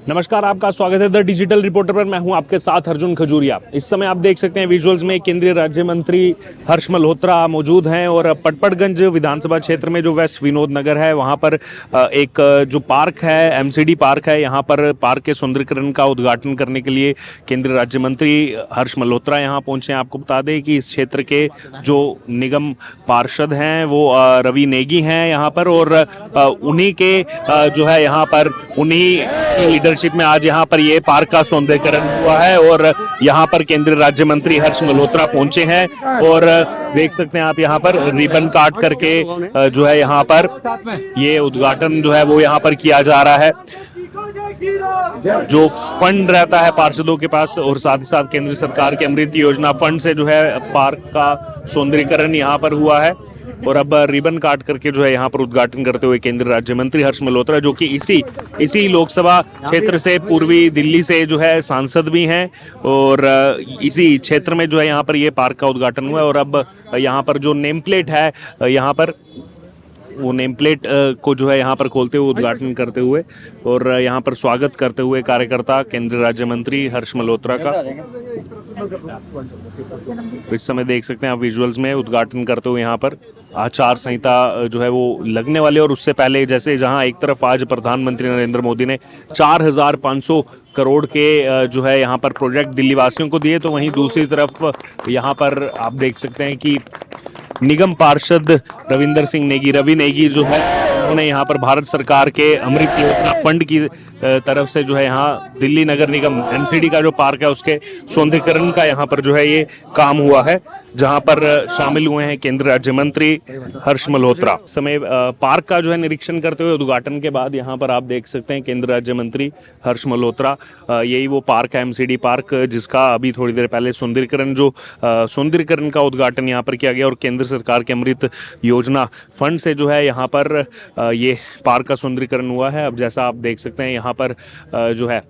नमस्कार, आपका स्वागत है द डिजिटल रिपोर्टर पर। मैं हूं आपके साथ अर्जुन खजूरिया। इस समय आप देख सकते हैं विजुअल्स में केंद्रीय राज्य मंत्री हर्ष मल्होत्रा मौजूद हैं और पटपड़गंज विधानसभा क्षेत्र में जो वेस्ट विनोद नगर है वहां पर एक जो पार्क है, एमसीडी पार्क है, यहां पर पार्क के सुंदरीकरण का उद्घाटन करने के लिए केंद्रीय राज्य मंत्री हर्ष मल्होत्रा यहां पहुंचे हैं। आपको बता दें कि इस क्षेत्र के जो निगम पार्षद हैं वो रवि नेगी हैं यहाँ पर, और उन्हीं के जो है यहाँ पर उन्हीं लीडरशिप में आज यहाँ पर ये पार्क का सौंदर्यीकरण हुआ है और यहाँ पर केंद्रीय राज्य मंत्री हर्ष मल्होत्रा पहुंचे हैं और देख सकते हैं आप यहाँ पर रिबन काट करके जो है यहाँ पर ये उद्घाटन जो है वो यहाँ पर किया जा रहा है। जो फंड रहता है पार्षदों के पास और साथ ही साथ केंद्र सरकार के अमृत योजना फंड से जो है पार्क का सौंदर्यीकरण यहाँ पर हुआ है और अब रिबन काट करके जो है यहाँ पर उद्घाटन करते हुए केंद्रीय राज्य मंत्री हर्ष मल्होत्रा, जो कि इसी लोकसभा क्षेत्र से पूर्वी दिल्ली से जो है सांसद भी हैं और इसी क्षेत्र में जो है यहाँ पर ये पार्क का उद्घाटन हुआ है। और अब यहाँ पर जो नेम प्लेट है यहाँ पर वो नेम प्लेट को जो है यहाँ पर खोलते हुए उद्घाटन करते हुए और यहाँ पर स्वागत करते हुए कार्यकर्ता केंद्रीय राज्य मंत्री हर्ष मल्होत्रा का इस समय देख सकते हैं आप विजुअल्स में उद्घाटन करते हुए यहाँ पर आचार संहिता जो है वो लगने वाले। और उससे पहले जैसे जहां एक तरफ आज प्रधानमंत्री नरेंद्र मोदी ने 4,500 करोड़ के जो है यहाँ पर प्रोजेक्ट दिल्ली वासियों को दिए, तो वहीं दूसरी तरफ यहाँ पर आप देख सकते हैं कि निगम पार्षद रवि नेगी जो है उन्होंने यहाँ पर भारत सरकार के अमृत योजना फंड की तरफ से जो है यहाँ दिल्ली नगर निगम एमसीडी का जो पार्क है उसके सौंदर्यीकरण का यहाँ पर जो है ये काम हुआ है, जहां पर शामिल हुए हैं केंद्रीय राज्य मंत्री हर्ष मल्होत्रा। समय पार्क का जो है निरीक्षण करते हुए उद्घाटन के बाद यहाँ पर आप देख सकते हैं केंद्रीय राज्य मंत्री हर्ष मल्होत्रा, यही वो पार्क है एमसीडी पार्क जिसका अभी थोड़ी देर पहले सौंदर्यीकरण का उद्घाटन यहाँ पर किया गया और केंद्र सरकार के अमृत योजना फंड से जो है यहाँ पर ये पार्क का सौंदर्यीकरण हुआ है। अब जैसा आप देख सकते हैं यहाँ पर जो है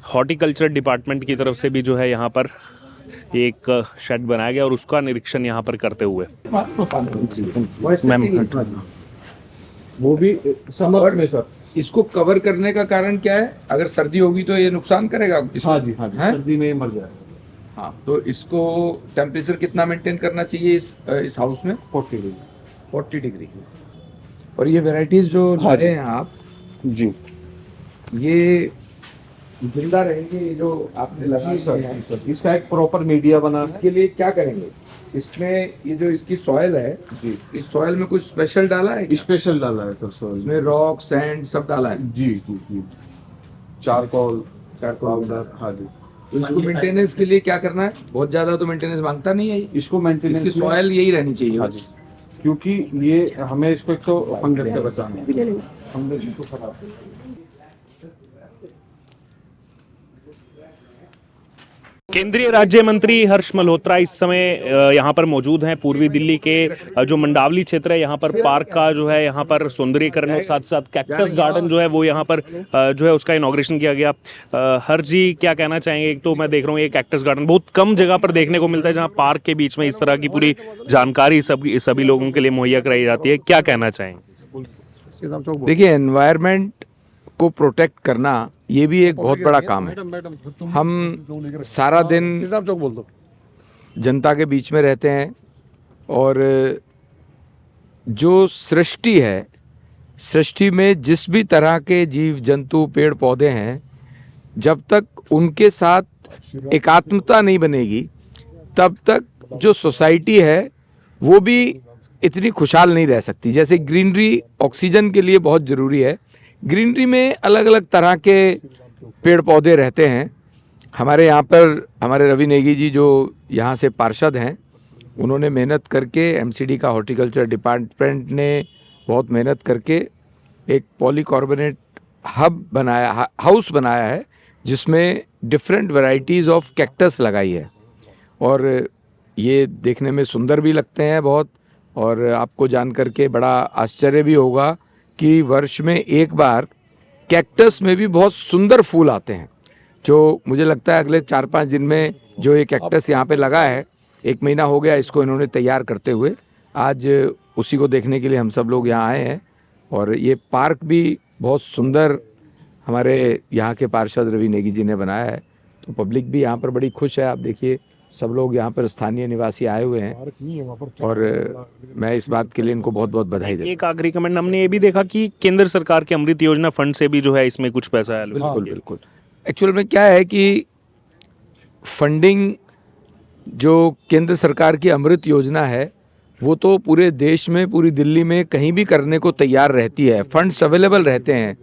हॉर्टिकल्चर डिपार्टमेंट की तरफ से भी जो है यहाँ पर एक शेड बनाया गया और उसका निरीक्षण यहाँ पर करते हुए वो भी समर में सर इसको कवर करने का कारण क्या है? अगर सर्दी होगी तो ये नुकसान करेगा इसको। हाँ जी, सर्दी में मर जाएगा। हाँ, तो इसको टेम्परेचर कितना मेंटेन करना चाहिए इस हाउस में? 40 डिग्री। और ये वैरायटीज जो लाए हैं आप जी, ये जिंदा रहेंगे, ये जो आपने लगाई सर इसका एक प्रॉपर मीडिया बना है। इसके लिए क्या करेंगे? इसमें ये जो इसकी सॉइल है जी, इस सॉइल में कुछ स्पेशल डाला है? स्पेशल डाला है सर सॉइल इसमें रॉक सैंड सब डाला है? जी जी जी, चारकोल पाउडर। हाँ जी। तो इसको मेंटेनेंस के लिए क्या करना है? बहुत ज्यादा तो मेंटेनेंस मांगता नहीं है इसको मेंटेनेंस इसकी सॉइल यही रहनी चाहिए। हाँ जी, क्योंकि ये हमें इसको एक तो फंगस से बचाना है, फंगस इसको खराब है। केंद्रीय राज्य मंत्री हर्ष मल्होत्रा इस समय यहाँ पर मौजूद हैं। पूर्वी दिल्ली के जो मंडावली क्षेत्र है यहाँ पर पार्क का जो है यहाँ पर सौंदर्यीकरण और साथ साथ कैक्टस गार्डन जो है वो यहाँ पर जो है उसका इनॉग्रेशन किया गया। हर्ष जी क्या कहना चाहेंगे? एक तो मैं देख रहा हूँ ये कैक्टस गार्डन बहुत कम जगह पर देखने को मिलता है जहाँ पार्क के बीच में इस तरह की पूरी जानकारी सभी लोगों के लिए मुहैया कराई जाती है, क्या कहना चाहेंगे? देखिए, एनवायरनमेंट को प्रोटेक्ट करना ये भी एक बहुत बड़ा काम है। हम सारा दिन जनता के बीच में रहते हैं और जो सृष्टि है, सृष्टि में जिस भी तरह के जीव जंतु पेड़ पौधे हैं, जब तक उनके साथ एकात्मता नहीं बनेगी तब तक जो सोसाइटी है वो भी इतनी खुशहाल नहीं रह सकती। जैसे ग्रीनरी ऑक्सीजन के लिए बहुत ज़रूरी है, ग्रीनरी में अलग अलग तरह के पेड़ पौधे रहते हैं। हमारे यहाँ पर हमारे रवि नेगी जी जो यहाँ से पार्षद हैं, उन्होंने मेहनत करके एमसीडी का हॉर्टिकल्चर डिपार्टमेंट ने बहुत मेहनत करके एक पॉलीकार्बोनेट हाउस बनाया है जिसमें डिफरेंट वैरायटीज़ ऑफ कैक्टस लगाई है और ये देखने में सुंदर भी लगते हैं बहुत। और आपको जान करके बड़ा आश्चर्य भी होगा कि वर्ष में एक बार कैक्टस में भी बहुत सुंदर फूल आते हैं, जो मुझे लगता है अगले 4-5 दिन में जो ये कैक्टस यहाँ पे लगा है, 1 महीना हो गया इसको इन्होंने तैयार करते हुए, आज उसी को देखने के लिए हम सब लोग यहाँ आए हैं। और ये पार्क भी बहुत सुंदर हमारे यहाँ के पार्षद रवि नेगी जी ने बनाया है, तो पब्लिक भी यहाँ पर बड़ी खुश है। आप देखिए सब लोग यहाँ पर स्थानीय निवासी आए हुए हैं और मैं इस बात के लिए इनको बहुत बहुत बधाई देता हूँ। एक आखिरी कमेंट, हमने ये भी देखा कि केंद्र सरकार के अमृत योजना फंड से भी जो है इसमें कुछ पैसा है। बिल्कुल बिल्कुल। एक्चुअल में क्या है कि फंडिंग जो केंद्र सरकार की अमृत योजना है वो तो पूरे देश में, पूरी दिल्ली में कहीं भी करने को तैयार रहती है, फंड्स अवेलेबल रहते हैं,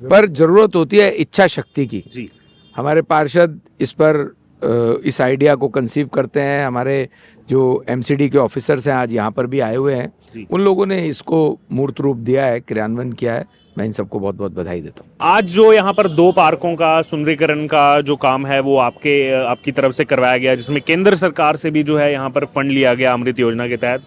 पर ज़रूरत होती है इच्छा शक्ति की। जी। हमारे पार्षद इस पर इस आइडिया को कंसीव करते हैं। हमारे जो एमसीडी के ऑफिसर्स हैं आज यहाँ पर भी आए हुए हैं, उन लोगों ने इसको मूर्त रूप दिया है, क्रियान्वयन किया है। मैं इन सबको बहुत बहुत बधाई देता हूँ। आज जो यहाँ पर 2 पार्कों का सुंदरीकरण का जो काम है वो आपकी तरफ से करवाया गया, जिसमें केंद्र सरकार से भी जो है यहाँ पर फंड लिया गया अमृत योजना के तहत।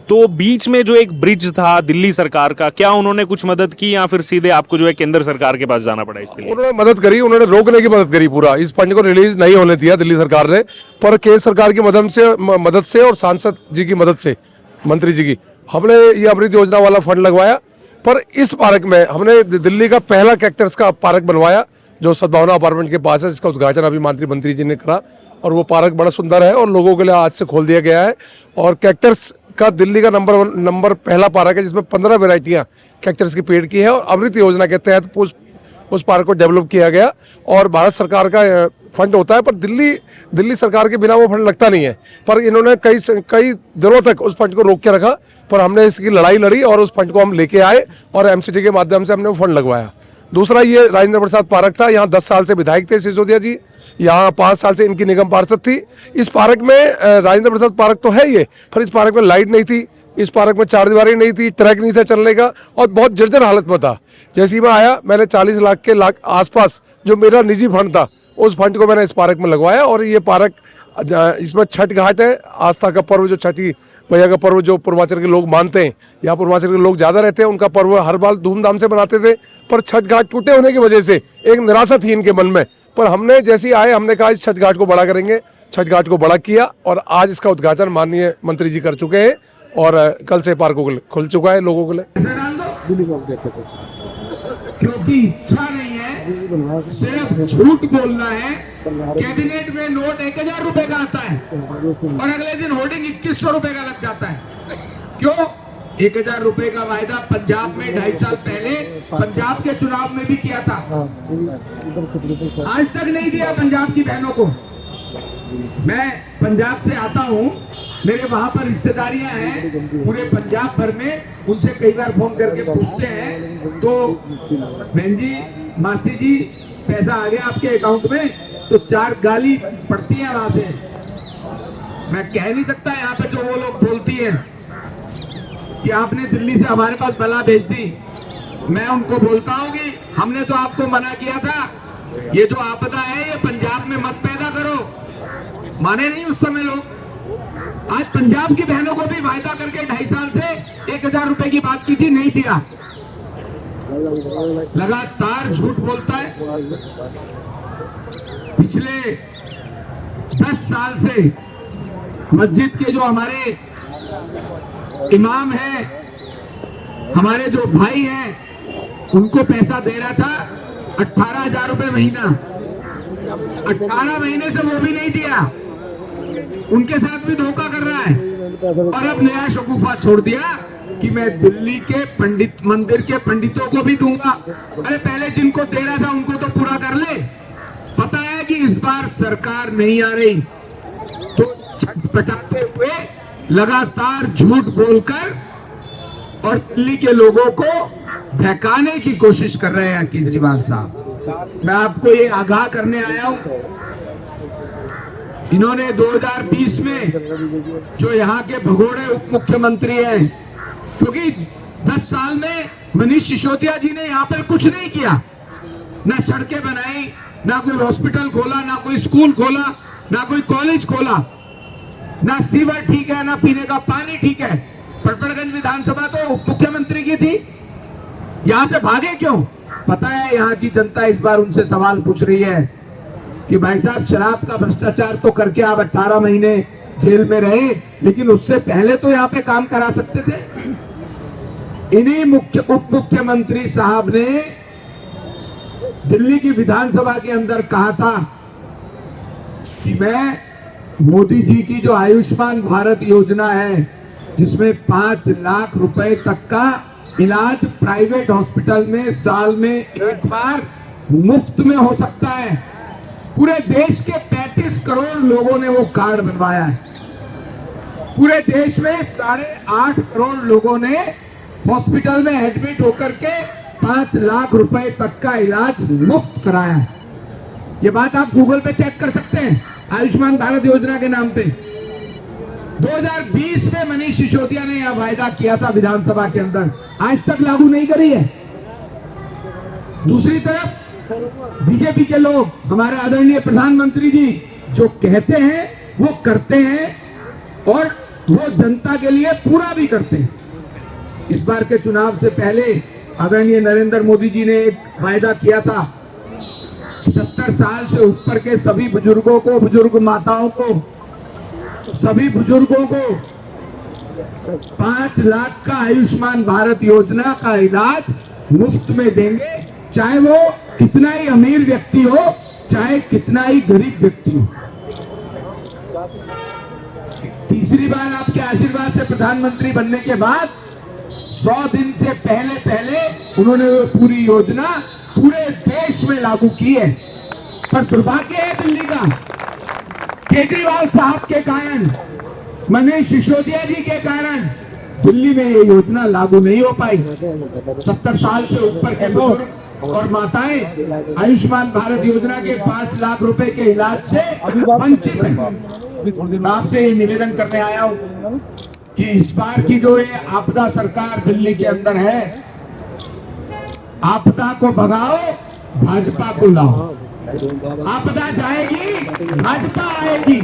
तो बीच में जो एक ब्रिज था दिल्ली सरकार का, क्या उन्होंने कुछ मदद की या फिर सीधे आपको जो है केंद्र सरकार के पास जाना पड़ा इसके लिए? उन्होंने मदद करी, उन्होंने रोकने की मदद करी। पूरा इस फंड को रिलीज नहीं होने दिया दिल्ली सरकार ने, पर केंद्र सरकार की मदद से और सांसद जी की मदद से, मंत्री जी की, हमने ये अमृत योजना वाला फंड लगवाया। पर इस पार्क में हमने दिल्ली का पहला कैक्टस का पार्क बनवाया जो सद्भावना अपार्टमेंट के पास है, जिसका उद्घाटन अभी माननीय मंत्री जी ने करा और वो पार्क बड़ा सुंदर है और लोगों के लिए आज से खोल दिया गया है। और कैक्टस का दिल्ली का नंबर पहला पार्क है जिसमें 15 वेराइटियां कैक्टस के पेड़ की है और अमृत योजना के तहत उस पार्क को डेवलप किया गया। और भारत सरकार का फंड होता है, पर दिल्ली सरकार के बिना वो फंड लगता नहीं है। पर इन्होंने कई दिनों तक उस फंड को रोक के रखा, पर हमने इसकी लड़ाई लड़ी और उस फंड को हम लेके आए और एमसीडी के माध्यम से हमने वो फंड लगवाया। दूसरा ये राजेंद्र प्रसाद पार्क था, यहाँ 10 साल से विधायक थे सिसोदिया जी, यहाँ 5 साल से इनकी निगम पार्षद थी। इस पार्क में राजेंद्र प्रसाद पार्क तो है ये, पर इस पार्क में लाइट नहीं थी, इस पार्क में 4 दीवारी नहीं थी, ट्रैक नहीं था चलने का और बहुत जर्जर हालत में था। जैसे ही मैं आया, मैंने 40 लाख के आसपास जो मेरा निजी फंड था उस फंड को मैंने इस पार्क में लगवाया। और ये पार्क, इसमें छठ घाट है, आस्था का पर्व, जो छठी मैया का पर्व जो पूर्वांचल के लोग मानते हैं, यहाँ पूर्वांचल के लोग ज़्यादा रहते हैं, उनका पर्व हर बार धूमधाम से मनाते थे। पर छठ घाट टूटे होने की वजह से एक निराशा थी इनके मन में, पर हमने जैसे आए हमने कहा इस छठ घाट को बड़ा करेंगे, छठ घाट को बड़ा किया और आज इसका उद्घाटन माननीय मंत्री जी कर चुके हैं और कल से पार्क खुल चुका है लोगों के लिए। क्योंकि इच्छा नहीं है, सिर्फ झूठ बोलना है। कैबिनेट में नोट 1000 रुपए का आता है और अगले दिन होर्डिंग 2100 रुपए का लग जाता है। क्यों? 1000 रुपए का वायदा पंजाब में 2.5 साल पहले पंजाब के चुनाव में भी किया था, आज तक नहीं दिया पंजाब की बहनों को। मैं पंजाब से आता हूँ, मेरे वहां पर रिश्तेदारियां हैं पूरे पंजाब भर में, उनसे कई बार फोन करके पूछते हैं तो बहन जी, मासी जी, पैसा आ गया आपके अकाउंट में, तो 4 गाली पड़ती है वहां से। मैं कह नहीं सकता यहाँ पे जो वो लोग बोलती हैं कि आपने दिल्ली से हमारे पास बला भेज दी। मैं उनको बोलता हूँ कि हमने तो आपको मना किया था, ये जो आपदा है ये पंजाब में मत पैदा करो। माने नहीं उस समय लोग। आज पंजाब की बहनों को भी वायदा करके 2.5 साल से 1000 रुपए की बात की थी, नहीं दिया। लगातार झूठ बोलता है। पिछले 10 साल से मस्जिद के जो हमारे इमाम हैं, हमारे जो भाई हैं, उनको पैसा दे रहा था 18,000 रुपए महीना। 18 महीने से वो भी नहीं दिया, उनके साथ भी धोखा कर रहा है। और अब नया शगुफा छोड़ दिया कि मैं दिल्ली के मंदिर के पंडितों को भी दूंगा। अरे पहले जिनको दे रहा था उनको तो पूरा कर ले। पता है कि इस बार सरकार नहीं आ रही, तो छटपटाते हुए लगातार झूठ बोलकर और दिल्ली के लोगों को बहकाने की कोशिश कर रहे हैं केजरीवाल साहब। मैं आपको ये आगाह करने आया हूं, इन्होंने 2020 में जो यहाँ के भगोड़े उप मुख्यमंत्री हैं, क्योंकि 10 साल में मनीष सिसोदिया जी ने यहाँ पर कुछ नहीं किया, ना सड़कें बनाई, ना कोई हॉस्पिटल खोला, ना कोई स्कूल खोला, ना कोई कॉलेज खोला, ना सीवर ठीक है, ना पीने का पानी ठीक है। पटपड़गंज विधानसभा तो उप मुख्यमंत्री की थी, यहां से भागे क्यों? पता है यहाँ की जनता इस बार उनसे सवाल पूछ रही है कि भाई साहब, शराब का भ्रष्टाचार तो करके आप 18 महीने जेल में रहे, लेकिन उससे पहले तो यहाँ पे काम करा सकते थे। इन्हीं उप मुख्यमंत्री साहब ने दिल्ली की विधानसभा के अंदर कहा था कि मैं मोदी जी की जो आयुष्मान भारत योजना है, जिसमें 5 लाख रुपए तक का इलाज प्राइवेट हॉस्पिटल में साल में एक बार मुफ्त में हो सकता है, पूरे देश के 35 करोड़ लोगों ने वो कार्ड बनवाया है। पूरे देश में 8.5 करोड़ लोगों ने हॉस्पिटल में एडमिट होकर के 5 लाख रुपए तक का इलाज मुफ्त कराया है। ये बात आप गूगल पे चेक कर सकते हैं, आयुष्मान भारत योजना के नाम पे। 2020 में मनीष सिसोदिया ने यह वायदा किया था विधानसभा के अंदर, आज तक लागू नहीं करी है। दूसरी तरफ बीजेपी के लोग, हमारे आदरणीय प्रधानमंत्री जी जो कहते हैं वो करते हैं, और वो जनता के लिए पूरा भी करते हैं। इस बार के चुनाव से पहले आदरणीय नरेंद्र मोदी जी ने एक वायदा किया था, 70 साल से ऊपर के सभी बुजुर्गों को, बुजुर्ग माताओं को, सभी बुजुर्गों को 5 लाख का आयुष्मान भारत योजना का इलाज मुफ्त में देंगे, चाहे वो कितना ही अमीर व्यक्ति हो, चाहे कितना ही गरीब व्यक्ति हो। तीसरी बार आपके आशीर्वाद से प्रधानमंत्री बनने के बाद 100 दिन से पहले उन्होंने वो पूरी योजना पूरे देश में लागू की है। पर दुर्भाग्य है दिल्ली का, केजरीवाल साहब के कारण, मनीष सिसोदिया जी के कारण दिल्ली में ये योजना लागू नहीं हो पाई। 70 साल से ऊपर के बुजुर्ग और माताएं आयुष्मान भारत योजना के 5 लाख रुपए के इलाज से वंचित हैं। मैं आपसे ये निवेदन करने आया हूं कि इस बार की जो ये आपदा सरकार दिल्ली के अंदर है, आपदा को भगाओ, भाजपा को लाओ। आपदा जाएगी, भाजपा आएगी।